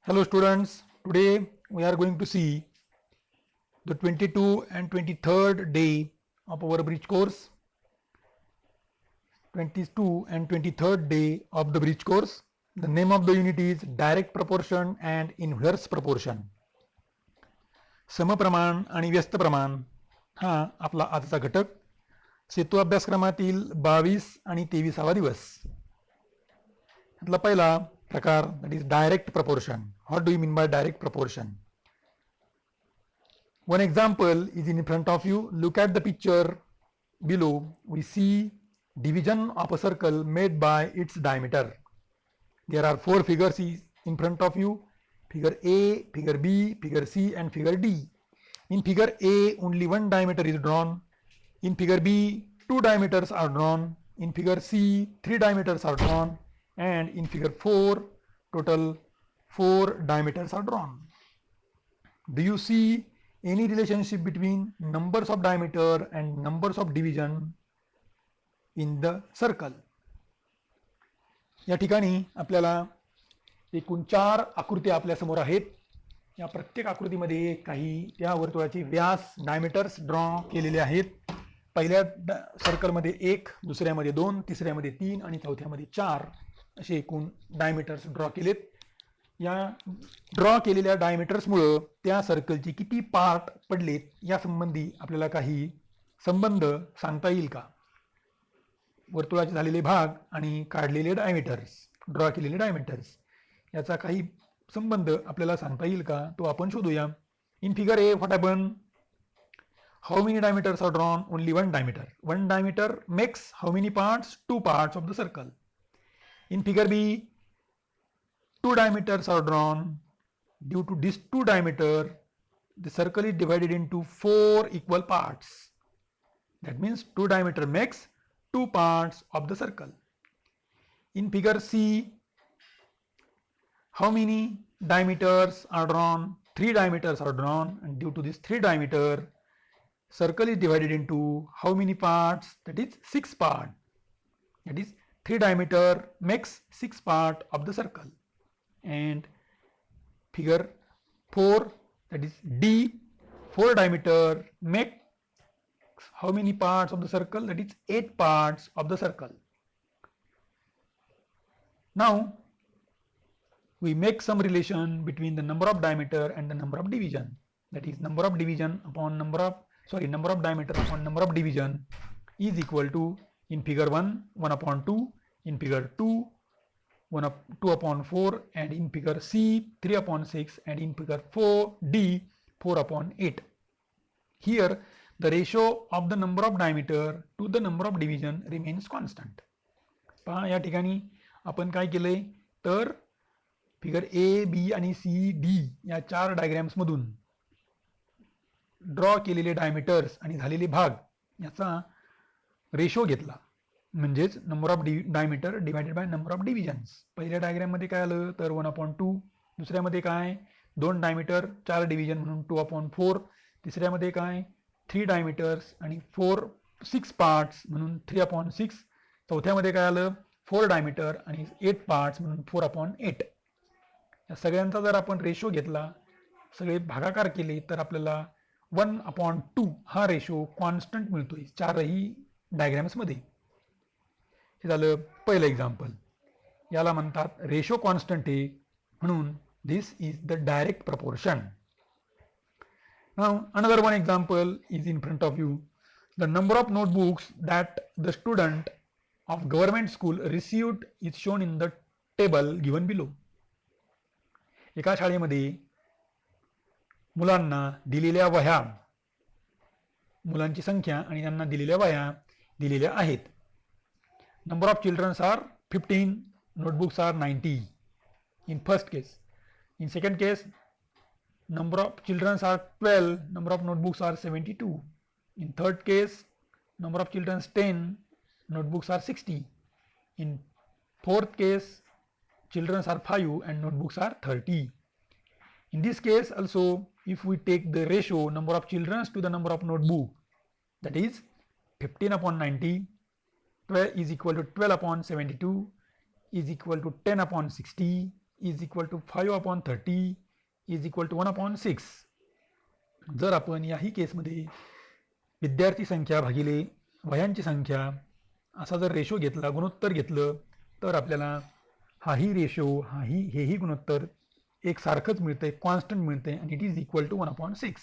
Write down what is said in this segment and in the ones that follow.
Hello students, today we are going to see the 22 and 23rd day of our bridge course. 22 and 23rd day of the bridge course. The name of the unit is direct proportion and inverse proportion. समप्रमाण आणि व्यस्त प्रमाण हा आपला आजचा घटक. सेतू अभ्यासक्रमातील 22 आणि 23वा दिवस. यातला पहिला प्रकार, that is direct proportion. What do you mean by direct proportion? One example is in front of you. Look at the picture below. We see division of a circle made by its diameter. There are four figures in front of you: figure A, figure B, figure C, and figure D. In figure A, only one diameter is drawn. In figure B, two diameters are drawn. In figure C, three diameters are drawn. And in figure 4, total 4 diameters are drawn. Do you see any relationship between numbers of diameter and numbers of division in the circle? या ठिकाणी आपल्याला एकूण 4 आकृत्या आपल्या समोर आहेत. या प्रत्येक आकृतीमध्ये काही त्या वर्तुळाचे व्यास डायमीटर्स ड्रॉ केलेले आहेत. पहिल्या सर्कलमध्ये 1, दुसऱ्यामध्ये 2, तिसऱ्यामध्ये 3 आणि चौथ्यामध्ये 4 असे एकूण डायमीटर्स ड्रॉ केलेत. या ड्रॉ केलेल्या डायमीटर्समुळं त्या सर्कलचे किती पार्ट पडलेत या संबंधी आपल्याला काही संबंध सांगता येईल का? वर्तुळाचे झालेले भाग आणि काढलेले डायमीटर्स, ड्रॉ केलेले डायमीटर्स याचा काही संबंध आपल्याला सांगता येईल का? तो आपण शोधूया. In figure A what happen? How many diameters are drawn? Only one diameter. One diameter makes how many parts? 2 parts of the circle. In figure B, 2 diameters are drawn. Due to this 2 diameter, the circle is divided into 4 equal parts. That means 2 diameter makes 2 parts of the circle. In figure C, how many diameters are drawn? 3 diameters are drawn, and due to this 3 diameter, circle is divided into how many parts? That is 6 parts. That is 3 diameter makes 6 part of the circle. And figure 4, that is D, 4 diameter makes how many parts of the circle? That is 8 parts of the circle. Now we make some relation between the number of diameter and the number of division. That is number of division upon number of diameter upon number of division is equal to, in figure 1, 1 upon 2, in figure 2, 2 upon 4, and in figure C, 3 upon 6, and in figure 4D, 4 upon 8. Here the ratio of the number of diameter to the number of division remains constant. पहा या ठिकाणी आपण काय केलंय तर figure A, B आणि C, D या 4 diagrams मधून ड्रॉ केलेले डायमीटर्स आणि झालेले भाग याचा रेशो घेतला, म्हणजेच number of diameter divided by number of divisions. पहिल्या डायग्राममध्ये काय आलं तर 1/2, दुसऱ्यामध्ये काय 2 डायमीटर 4 डिव्हिजन म्हणून 2/4, तिसऱ्यामध्ये काय 3 डायमीटर्स आणि 6 पार्ट्स म्हणून 3/6, चौथ्यामध्ये काय आलं 4 डायमीटर आणि 8 पार्ट्स म्हणून 4/8. या सगळ्यांचा जर आपण रेशो घेतला, सगळे भागाकार केले तर आपल्याला 1/2 हा रेशो कॉन्स्टंट मिळतोय 4ही डायग्राम्समध्ये. हे झालं पहिलं एक्झाम्पल. याला म्हणतात रेशो कॉन्स्टंट आहे, म्हणून this is the direct proportion. Now another one example is in front of you. The number of notebooks that the student of government school received is shown in the table given below. एका शाळेमध्ये मुलांना दिलेल्या वह्या, मुलांची संख्या आणि त्यांना दिलेल्या वह्या दिलेल्या आहेत. Number of childrens are 15, notebooks are 90 in first case. In second case, number of children are 12, number of notebooks are 72. In third case, number of children 10, notebooks are 60. In fourth case, children are 5 and notebooks are 30. In this case also, if we take the ratio number of children to the number of notebook, that is 15/90, 12 is equal to 12/72 is equal to 10/60 is equal to 5/30 is equal to 1/6. जर आपण याही केसमध्ये विद्यार्थी संख्या भागिले वयांची संख्या असा जर रेशो घेतला, गुणोत्तर घेतलं, तर आपल्याला हाही रेशो हेही गुणोत्तर एकसारखंच मिळतंय, कॉन्स्टंट मिळतंय, आणि it is equal to 1/6.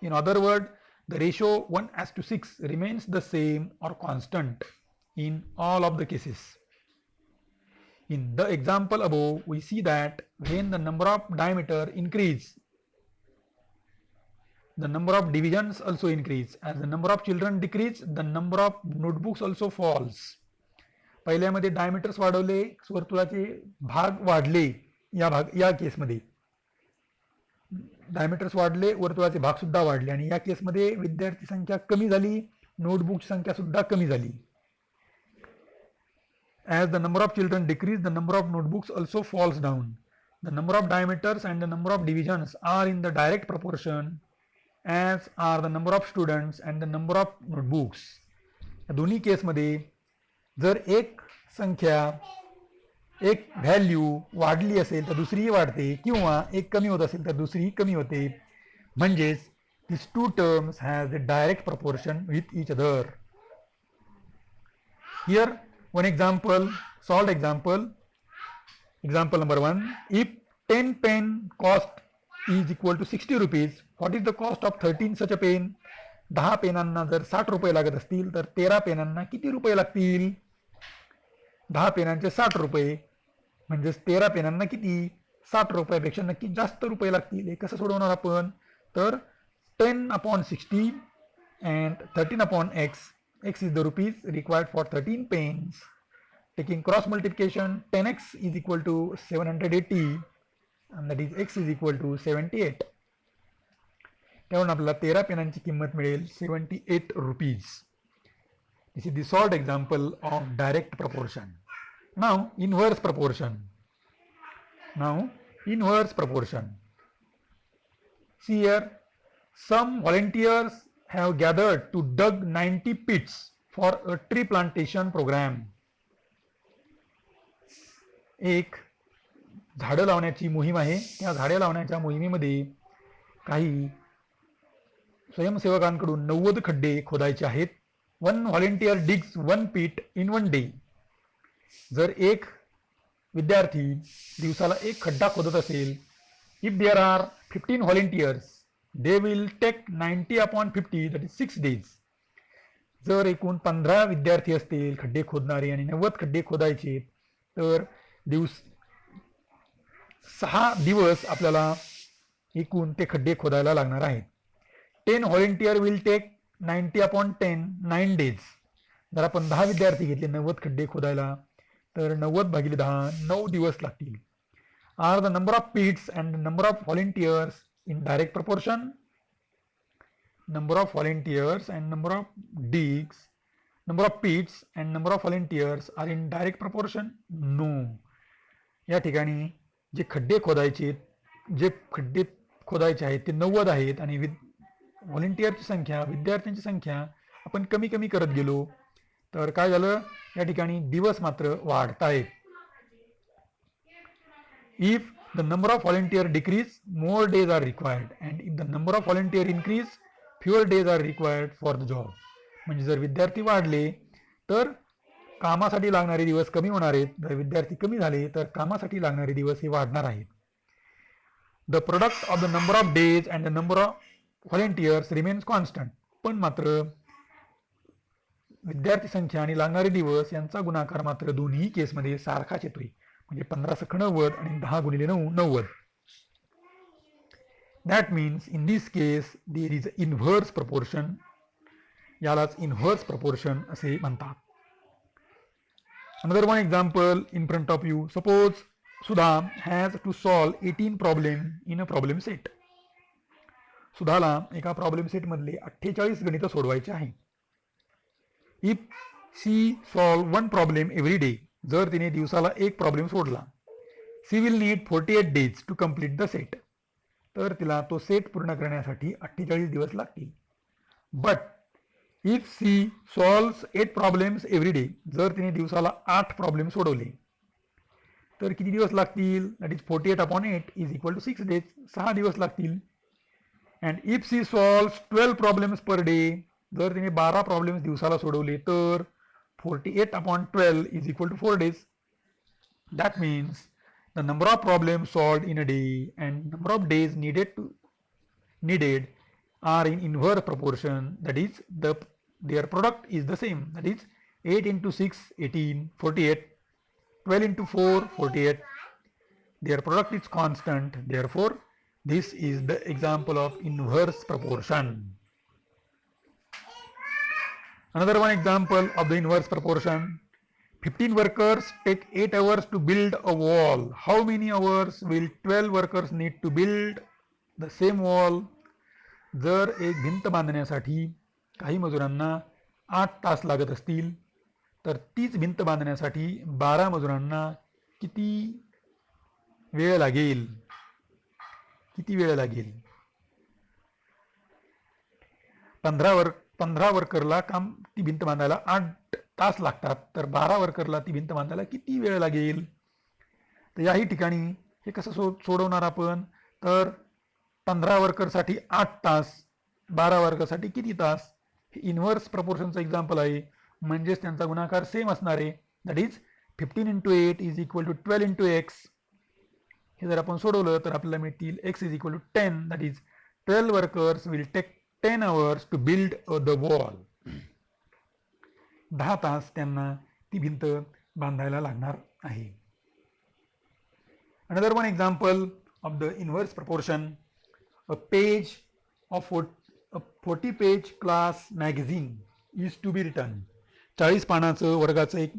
In other word, the ratio 1:6 remains the same or constant in all of the cases. In the example above, we see that when the number of diameter increase, the number of divisions also increase. As the number of children decrease, the number of notebooks also falls. पहिल्यामध्ये diameters वाढवले, वर्तुळाचे भाग वाढले, या केसमध्ये diameters वाढले, वर्तुळाचे भाग सुद्धा वाढले, आणि या केसमध्ये विद्यार्थी संख्या कमी झाली, नोटबुकची संख्या सुद्धा कमी झाली. As the number of children decrease, the number of notebooks also falls down. The number of diameters and the number of divisions are in the direct proportion as are the number of students and the number of notebooks. या दोन्ही केसमध्ये जर एक संख्या, एक value वाढली असेल तर दुसरीही वाढते, किंवा एक कमी होत असेल तर दुसरीही कमी होते. म्हणजेच these two terms has a direct proportion with each other. Here one example, solved example. Example number 1. If 10 pen cost is equal to 60 rupees, what is the cost of 13 such a pen? 10 पेनांना जर 60 रुपये लागत असतील तर 13 पेनांना किती रुपये लागतील? 10 पेनांचे 60 रुपये म्हणजेच 13 पेनांना किती? 60 रुपयापेक्षा नक्की जास्त रुपये लागतील. हे कसं सोडवणार आपण? तर 10/60 and 13/x. X is the rupees required for 13 pens. Taking cross multiplication, 10x is equal to 780 and that is x is equal to 78. त्यावरून आपल्याला 13 पेनांची किंमत मिळेल 78 rupees. This is the solved example of direct proportion. Now inverse proportion. See here, some volunteers have gathered to dug 90 pits for a tree plantation program. एक झाडं लावण्याची मोहीम आहे. त्या झाडे लावण्याच्या मोहिमेमध्ये काही स्वयंसेवकांकडून 90 खड्डे खोदायचे आहेत. One volunteer digs 1 pit in 1 day. जर एक विद्यार्थी दिवसाला एक खड्डा खोदत असेल, if there are 15 volunteers, they will take 90/50, that is 6 days. जर एकूण 15 विद्यार्थी असतील खड्डे खोदणारे आणि 90 खड्डे खोदायचे, तर 6 दिवस आपल्याला एकूण ते खड्डे खोदायला लागणार आहेत. 10 volunteer will take 90/10, 9 days. जर आपण 10 विद्यार्थी घेतले 90 खड्डे खोदायला, तर 90/10 9 दिवस लागतील. Are the number of pits and the number of volunteers in direct proportion? Number of volunteers and number of digs, number of pits and number of volunteers are in direct proportion? No. या ठिकाणी जे खड्डे खोदायचे आहेत ते 90 आहेत, आणि व्हॉलंटियरची संख्या, विद्यार्थ्यांची संख्या आपण कमी कमी करत गेलो, तर काय झालं? या ठिकाणी दिवस मात्र वाढत आहेत. If the number of volunteers decrease, more days are required, and if the number of volunteers increase, fewer days are required for the job. म्हणजे जर विद्यार्थी वाढले तर कामासाठी लागणारे दिवस कमी होणार आहेत, जर विद्यार्थी कमी झाले तर कामासाठी लागणारे दिवस हे वाढणार आहेत. The product of the number of days and the number of volunteers remains constant. पण मात्र विद्यार्थी संख्या आणि लागणारे दिवस यांचा गुणाकार मात्र दोन्ही केसमध्ये सारखाच येतोय. म्हणजे 15×90 आणि 10×9 90. That means in this case there is inverse proportion. यालाच inverse proportion असे म्हणतात. Another one example in front of you. Suppose Sudha has to solve 18 problem in a problem set. सुधाला एका प्रॉब्लेम सेट मधले 48 गणित सोडवायचे आहे. If she solve one problem every day, जर तिने दिवसाला एक प्रॉब्लेम सोडला, she will need 48 days to complete the set. तर तिला तो सेट पूर्ण करण्यासाठी 48 दिवस लागतील. But if she solves 8 problems every day, जर तिने दिवसाला 8 प्रॉब्लेम सोडवले, तर किती दिवस लागतील? That is 48/8 is equal to 6 days. 6 दिवस लागतील. And if she solves 12 problems per day, जर तिने 12 प्रॉब्लेम्स दिवसाला सोडवले तर 48/12 is equal to 4 days. That means the number of problems solved in a day and number of days needed are in inverse proportion. That is, their product is the same. That is 8 into 6, 18, 48, 12 into 4, 48. Their product is constant. Therefore, this is the example of inverse proportion. Another one example of the inverse proportion. 15 workers take 8 hours to build a wall. How many hours will 12 workers need to build the same wall? जर एक भिंत बांधण्यासाठी काही मजुरांना 8 तास लागत असतील तर तीच भिंत बांधण्यासाठी 12 मजुरांना किती वेळ लागेल? 15 वर्करला काम ती भिंत बांधायला 8 तास लागतात, तर 12 वर्करला ती भिंत बांधायला किती वेळ लागेल? तर याही ठिकाणी हे कसं सोडवणार आपण? तर 15 वर्करसाठी 8 तास, 12 वर्करसाठी किती तास? हे इनव्हर्स प्रपोर्शनचं एक्झाम्पल आहे, म्हणजेच त्यांचा गुणाकार सेम असणार आहे. That is 15 into 8 is equal to 12 into x. हे जर आपण सोडवलं तर आपल्याला मिळतील x is equal to 10. That is 12 workers will take 10 hours to build the wall. 10 तास त्यांना ती भिंत बांधायला लागणार आहे. Another one example of the inverse proportion. A page of a 40-page class magazine is to be written. 40 पानाचं वर्गाचं एक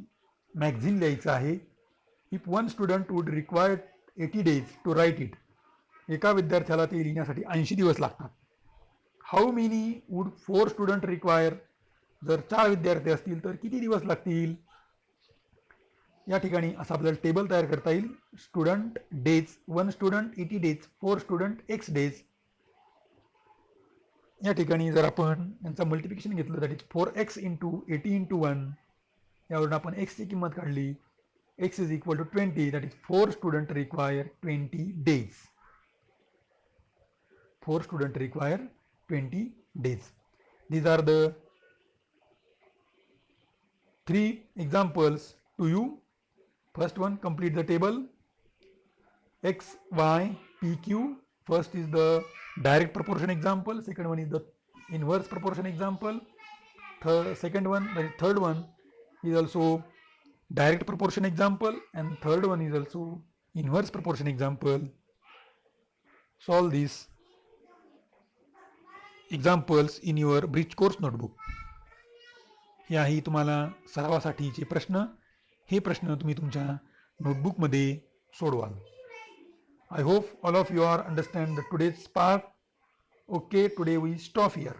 मॅगझिन लिहायचं आहे. If one student would require 80 days to write it. एका विद्यार्थ्याला ते लिहिण्यासाठी 80 दिवस लागतात. How many would 4 students require? जर 4 विद्यार्थी असतील तर किती दिवस लागतील? या ठिकाणी असं आपल्याला टेबल तयार करता येईल. Student days, 1 student 80 days, 4 student x days. या ठिकाणी जर आपण यांचं मल्टिप्लिकेशन घेतलं that is 4x into 80 into 1, यावरून आपण x ची किंमत काढली. x is equal to 20. That is 4 student require 20 days. 4 student require 20 days. These are the 3 examples to you. First one, complete the table. X, Y, P, Q. First is the direct proportion example. Second one is the inverse proportion example. Third one is also direct proportion example, and third one is also inverse proportion example. Solve these examples in your bridge course notebook. याही तुम्हाला सरावासाठीचे प्रश्न, हे प्रश्न तुम्ही तुमच्या नोटबुकमध्ये सोडवाल. I hope all of you are understand the today's part. Okay, today we stop here.